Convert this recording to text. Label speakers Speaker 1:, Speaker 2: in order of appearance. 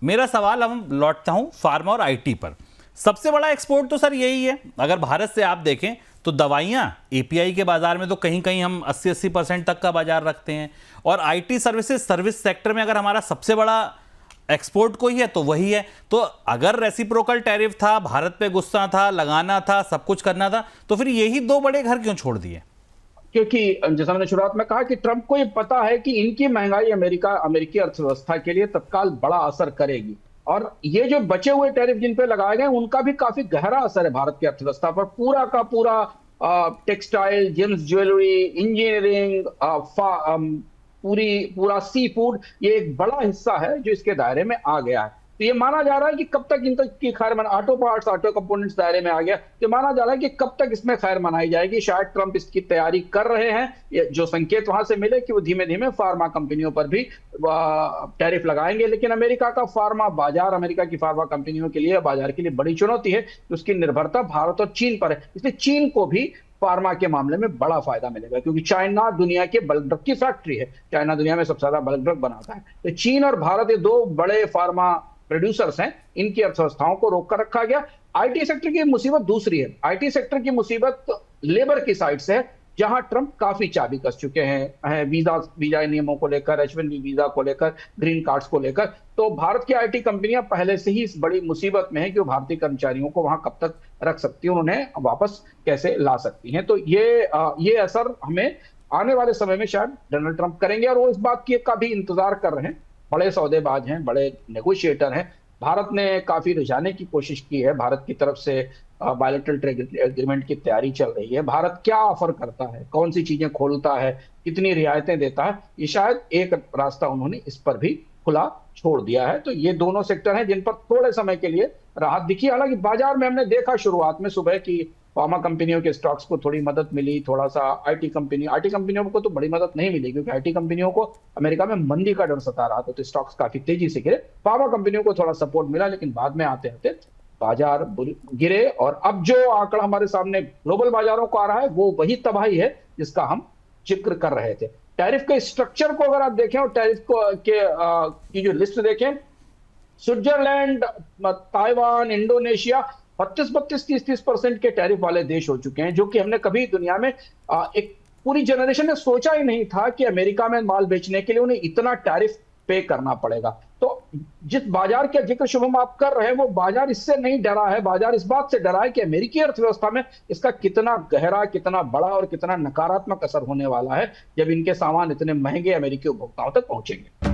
Speaker 1: मेरा सवाल हम लौटता हूं फार्मा और आईटी पर। सबसे बड़ा एक्सपोर्ट तो सर यही है। अगर भारत से आप देखें तो दवाइयां एपीआई के बाजार में तो कहीं कहीं हम 80% तक का बाजार रखते हैं, और आईटी सर्विसेज सर्विस सेक्टर में अगर हमारा सबसे बड़ा एक्सपोर्ट कोई है तो वही है। तो अगर रेसिप्रोकल टैरिफ था, भारत पे गुस्सा था, लगाना था, सब कुछ करना था, तो फिर यही दो बड़े घर क्यों छोड़ दिए?
Speaker 2: क्योंकि जैसा मैंने शुरुआत में कहा कि ट्रंप को ये पता है कि इनकी महंगाई अमेरिकी अर्थव्यवस्था के लिए तत्काल बड़ा असर करेगी, और ये जो बचे हुए टैरिफ जिन पे लगाए गए उनका भी काफी गहरा असर है भारत की अर्थव्यवस्था पर। पूरा का पूरा टेक्सटाइल, जेम्स ज्वेलरी, इंजीनियरिंग, पूरा सी फूड, ये एक बड़ा हिस्सा है जो इसके दायरे में आ गया है। तो ये माना जा रहा है कि कब तक इनकी खैर मना, ऑटो पार्ट्स, ऑटो कंपोनेंट्स दायरे में आ गया, तो माना जा रहा है कि कब तक इसमें खैर मनाई जाएगी। शायद ट्रंप इसकी तैयारी कर रहे हैं, जो संकेत वहां से मिले कि वो धीमे धीमे फार्मा कंपनियों पर भी टैरिफ लगाएंगे। लेकिन अमेरिका का फार्मा बाजार, अमेरिका की फार्मा कंपनियों के लिए, बाजार के लिए बड़ी चुनौती है। उसकी निर्भरता भारत और चीन पर है, इसलिए चीन को भी फार्मा के मामले में बड़ा फायदा मिलेगा, क्योंकि चाइना दुनिया के बल्क ड्रग की फैक्ट्री है। चाइना दुनिया में सबसे ज्यादा बल्क ड्रग बनाता है। तो चीन और भारत, ये दो बड़े फार्मा प्रोड्यूसर्स हैं, इनकी अर्थव्यवस्थाओं को रोक कर रखा गया। आईटी सेक्टर की मुसीबत दूसरी है। आईटी सेक्टर की मुसीबत लेबर की साइड से है, जहां ट्रंप काफी चाबी कस चुके हैं वीजा नियमों को लेकर, H-1B वीजा को लेकर, ग्रीन कार्ड्स को लेकर। तो भारत की आईटी कंपनियां पहले से ही इस बड़ी मुसीबत में है कि वो भारतीय कर्मचारियों को वहां कब तक रख सकती हैं, उन्हें वापस कैसे ला सकती हैं। तो ये असर हमें आने वाले समय में शायद डोनाल्ड ट्रंप करेंगे, और वो इस बात की का भी इंतजार कर रहे हैं। बड़े सौदेबाज हैं, बड़े नेगोशिएटर हैं। भारत ने काफी रिझाने की कोशिश की है, भारत की तरफ से बायलैटरल ट्रेड एग्रीमेंट की तैयारी चल रही है। भारत क्या ऑफर करता है, कौन सी चीजें खोलता है, कितनी रियायतें देता है, ये शायद एक रास्ता उन्होंने इस पर भी खुला छोड़ दिया है। तो ये दोनों सेक्टर हैं जिन पर थोड़े समय के लिए राहत दिखी। हालांकि बाजार में हमने देखा शुरुआत में सुबह की फार्मा कंपनियों के स्टॉक्स को थोड़ी मदद मिली, थोड़ा सा आईटी कंपनियों को तो बड़ी मदद नहीं मिली, क्योंकि आईटी कंपनियों को अमेरिका में मंदी का डर सता रहा था, तो स्टॉक्स काफी तेजी से गिरे। फार्मा कंपनियों को थोड़ा सपोर्ट मिला, लेकिन बाद में आते आते बाजार गिरे। और अब जो आंकड़ा हमारे सामने ग्लोबल बाजारों को आ रहा है, वो वही तबाही है जिसका हम जिक्र कर रहे थे। टैरिफ के स्ट्रक्चर को अगर आप देखें और टैरिफ की जो लिस्ट देखें, स्विट्जरलैंड, ताइवान, इंडोनेशिया 32-32, 30-30% के टैरिफ वाले देश हो चुके हैं, जो कि हमने कभी दुनिया में एक पूरी जनरेशन ने सोचा ही नहीं था कि अमेरिका में माल बेचने के लिए उन्हें इतना टैरिफ पे करना पड़ेगा। तो जिस बाजार का जिक्र शुभम आप कर रहे हैं, वो बाजार इससे नहीं डरा है। बाजार इस बात से डरा है कि अमेरिकी अर्थव्यवस्था में इसका कितना गहरा, कितना बड़ा और कितना नकारात्मक असर होने वाला है जब इनके सामान इतने महंगे अमेरिकी उपभोक्ताओं तक पहुंचेंगे।